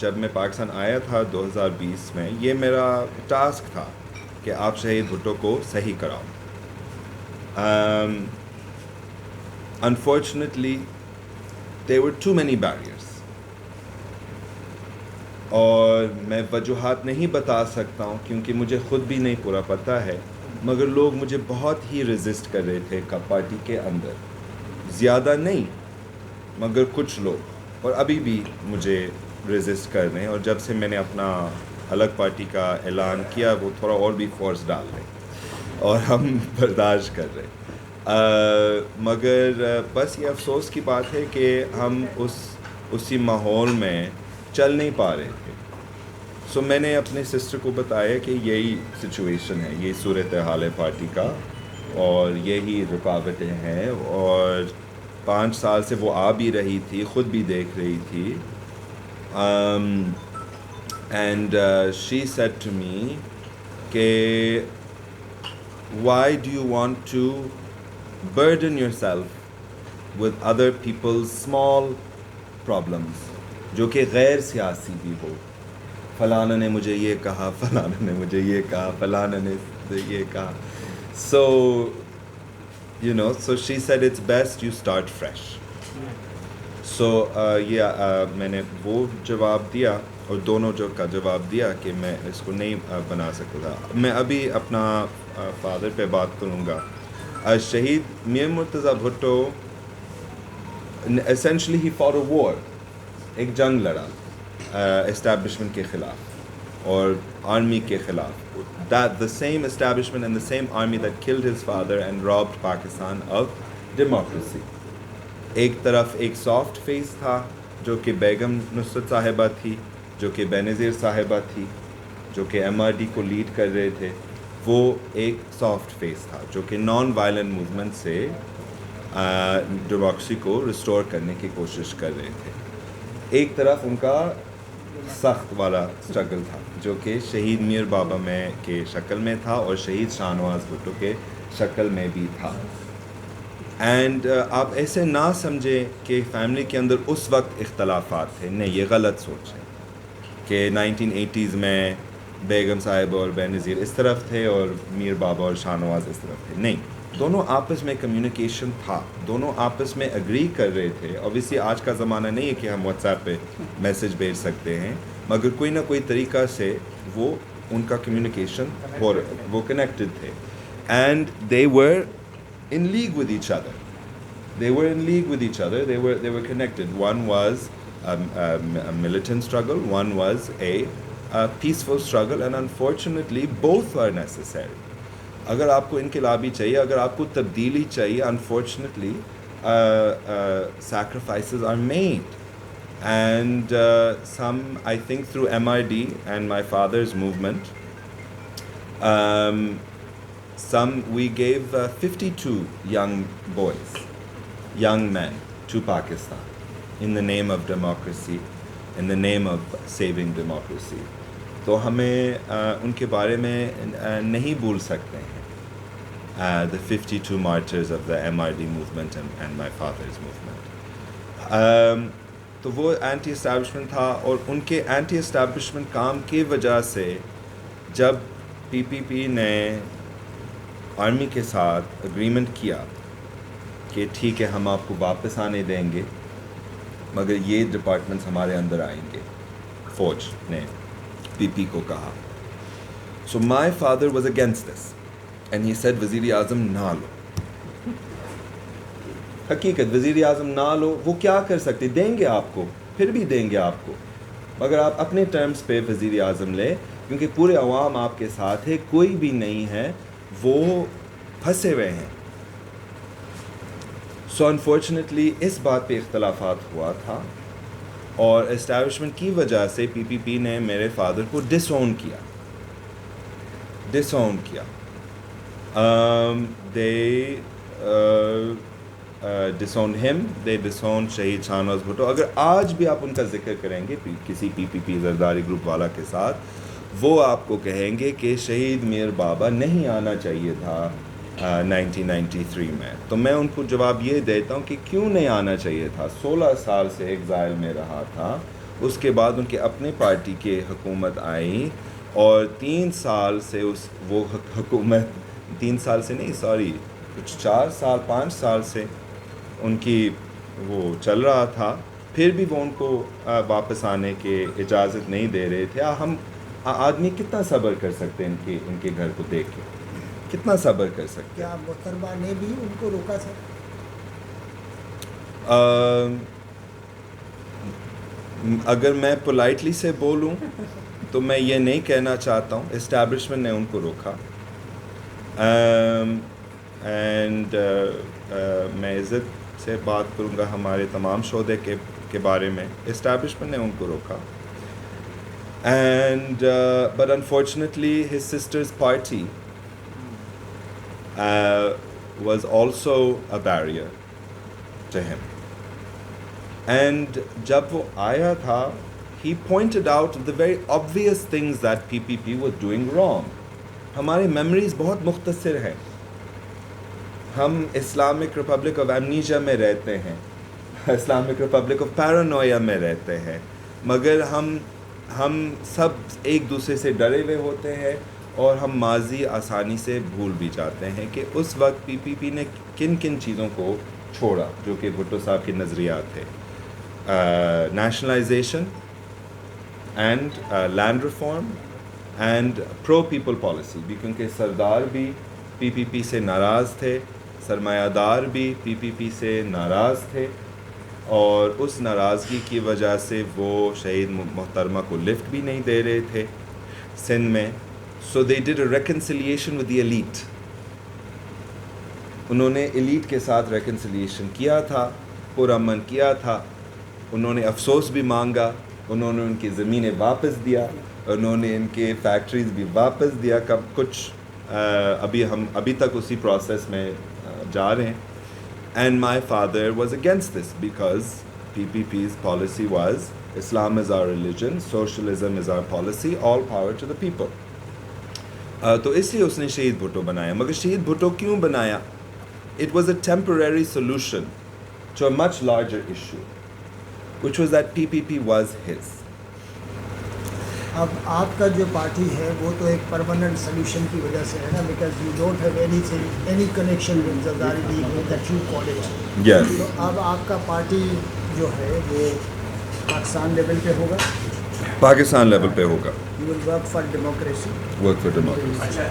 جب میں پاکستان آیا تھا 2020 میں، یہ میرا ٹاسک تھا کہ آپ شہید بھٹو کو صحیح کراؤ. Unfortunately, there were too many barriers. اور میں وجوہات نہیں بتا سکتا ہوں کیونکہ مجھے خود بھی نہیں پورا پتہ ہے، مگر لوگ مجھے بہت ہی ریزسٹ کر رہے تھے پارٹی کے اندر. زیادہ نہیں مگر کچھ لوگ، اور ابھی بھی مجھے ریزسٹ کر رہے ہیں. اور جب سے میں نے اپنا الگ پارٹی کا اعلان کیا، وہ تھوڑا اور بھی فورس ڈال رہے ہیں اور ہم برداشت کر رہے ہیں. مگر بس یہ افسوس کی بات ہے کہ ہم اسی ماحول میں چل نہیں پا رہے تھے. سو میں نے اپنے سسٹر کو بتایا کہ یہی سچویشن ہے، یہی صورتحال ہے پارٹی کا، اور یہی رکاوٹیں ہیں. اور 5 سال سے وہ آ بھی رہی تھی، خود بھی دیکھ رہی تھی. And she said to me کہ why do you want to burden yourself with other people's small problems جو کہ غیر سیاسی بھی ہو. فلانا نے مجھے یہ کہا، فلانا نے مجھے یہ کہا، فلانا نے یہ کہا. So so she said it's best you start fresh. So میں نے وہ جواب دیا، اور دونوں کا جواب دیا کہ میں اس کو نہیں بنا سکتا تھا. میں ابھی اپنا فادر پہ بات کروں گا. شہید میر Murtaza Bhutto essentially he fought a war، ایک جنگ لڑا اسٹیبلشمنٹ کے خلاف اور آرمی کے خلاف. the same establishment and the same army that killed his father and robbed Pakistan of democracy. ایک طرف ایک سافٹ فیس تھا جو کہ بیگم نصرت صاحبہ تھی، جو کہ بینظیر صاحبہ تھی، جو کہ MRD کو لیڈ کر رہے تھے. وہ ایک سافٹ فیس تھا جو کہ نان وائلنٹ موومنٹ سے ڈیموکریسی کو ریسٹور کرنے کی کوشش کر رہے تھے. ایک طرف ان کا سخت والا اسٹرگل تھا جو کہ شہید میر بابا میں کے شکل میں تھا اور شہید شاہ نواز بھٹو کے شکل میں بھی تھا. اینڈ آپ ایسے نہ سمجھیں کہ فیملی کے اندر اس وقت اختلافات تھے، نہیں، یہ غلط سوچ ہے کہ 1980s میں بیگم صاحب اور بینظیر اس طرف تھے اور میر بابا اور شاہ نواز اس طرف تھے. نہیں، دونوں آپس میں کمیونیکیشن تھا، دونوں آپس میں اگری کر رہے تھے. اوبیسلی آج کا زمانہ نہیں ہے کہ ہم واٹس ایپ پہ میسج بھیج سکتے ہیں، مگر کوئی نہ کوئی طریقہ سے وہ ان کا کمیونیکیشن ہو رہا، وہ کنیکٹڈ تھے. And they were in league with each other. They were connected. One was a militant struggle, one was a peaceful struggle, and unfortunately both are necessary. اگر آپ کو انقلابی چاہیے، اگر آپ کو تبدیلی چاہیے، unfortunately sacrifices are made. And some, I think through MRD and my father's movement, we gave 52 young boys, young men to Pakistan in the name of democracy, in the name of saving democracy. تو ہمیں ان کے بارے میں نہیں بھول سکتے ہیں. The 52 martyrs of the MRD movement and my father's movement. تو وہ اینٹی اسٹیبلشمنٹ تھا، اور ان کے اینٹی اسٹیبلشمنٹ کام کی وجہ سے جب PPP نے آرمی کے ساتھ اگریمنٹ کیا کہ ٹھیک ہے ہم آپ کو واپس آنے دیں گے مگر یہ ڈپارٹمنٹس ہمارے اندر آئیں گے، فوج نے PP کو کہا. So my father was against this and he said وزیر اعظم نہ لو. حقیقت وزیر اعظم نہ لو، وہ کیا کر سکتے، دیں گے آپ کو، پھر بھی دیں گے آپ کو، مگر آپ اپنے ٹرمز پہ وزیر اعظم لیں کیونکہ پورے عوام آپ کے ساتھ ہے، کوئی بھی نہیں ہے، وہ پھنسے ہوئے ہیں. سو انفارچونیٹلی اس بات پہ اختلافات ہوا تھا، اور اسٹیبلشمنٹ کی وجہ سے PPP نے میرے فادر کو ڈس اون کیا. They disowned him, they disowned شہید شاہ نواز بھٹو. اگر آج بھی آپ ان کا ذکر کریں گے کسی PPP زرداری گروپ والا کے ساتھ، وہ آپ کو کہیں گے کہ شہید میر بابا نہیں آنا چاہیے تھا 1993 میں. تو میں ان کو جواب یہ دیتا ہوں کہ کیوں نہیں آنا چاہیے تھا. 16 سال سے ایگزائل میں رہا تھا، اس کے بعد ان کے اپنے پارٹی کے حکومت آئی اور 3 سال سے وہ حکومت 3 سال سے نہیں سوری کچھ 4 سال 5 سال سے ان کی وہ چل رہا تھا، پھر بھی وہ ان کو واپس آنے کے اجازت نہیں دے رہے تھے. ہم آدمی کتنا صبر کر سکتے ہیں ان کے گھر کو دیکھ کے، کتنا صبر کر سکتے؟ کیا محترمہ نے بھی ان کو روکا تھا؟ اگر میں پولائٹلی سے بولوں تو میں یہ نہیں کہنا چاہتا ہوں. اسٹیبلشمنٹ نے ان کو روکا، اینڈ میں عزت سے بات کروں گا ہمارے تمام شعبے کے بارے میں. اسٹیبلشمنٹ نے ان کو روکا، and but unfortunately his sisters party was also a barrier to him. And جب وہ آیا تھا he pointed out the very obvious things that PPP was doing wrong. ہماری میموریز بہت مختصر ہیں. ہم اسلامک ریپبلک آف ایمنیجیا میں رہتے ہیں، اسلامک ریپبلک آف پیرانویا میں رہتے ہیں، مگر ہم سب ایک دوسرے سے ڈرے ہوئے ہوتے ہیں اور ہم ماضی آسانی سے بھول بھی جاتے ہیں کہ اس وقت پی پی پی نے کن کن چیزوں کو چھوڑا جو کہ بھٹو صاحب کے نظریات تھے. Nationalization and land reform and pro people policy بھی، کیونکہ سردار بھی پی پی پی سے ناراض تھے، سرمایہ دار بھی پی پی پی سے ناراض تھے، اور اس ناراضگی کی وجہ سے وہ شہید محترمہ کو لفٹ بھی نہیں دے رہے تھے سندھ میں. So they did a reconciliation with the elite. انہوں نے ایلیٹ کے ساتھ ریکنسیلیشن کیا تھا، پرامن کیا تھا. انہوں نے افسوس بھی مانگا، انہوں نے ان کی زمینیں واپس دیا، انہوں نے ان کے فیکٹریز بھی واپس دیا. کچھ ابھی تک اسی پروسیس میں جا رہے ہیں. And my father was against this because PPP's policy was Islam is our religion, socialism is our policy, all power to the people. تو اس لیے اس نے شہید بھٹو بنایا. مگر شہید بھٹو کیوں بنایا؟ It was a temporary solution to a much larger issue, which was that PPP was his. اب آپ کا جو پارٹی ہے وہ تو ایک پرماننٹ سلیوشن کی وجہ سے ہے نا، because you don't have any connection with Zardari league that you call it. Yes. تو اب آپ کا پارٹی جو ہے وہ پاکستان لیول پہ ہوگا، پاکستان لیول پہ ہوگا. You will work for democracy. Work for democracy.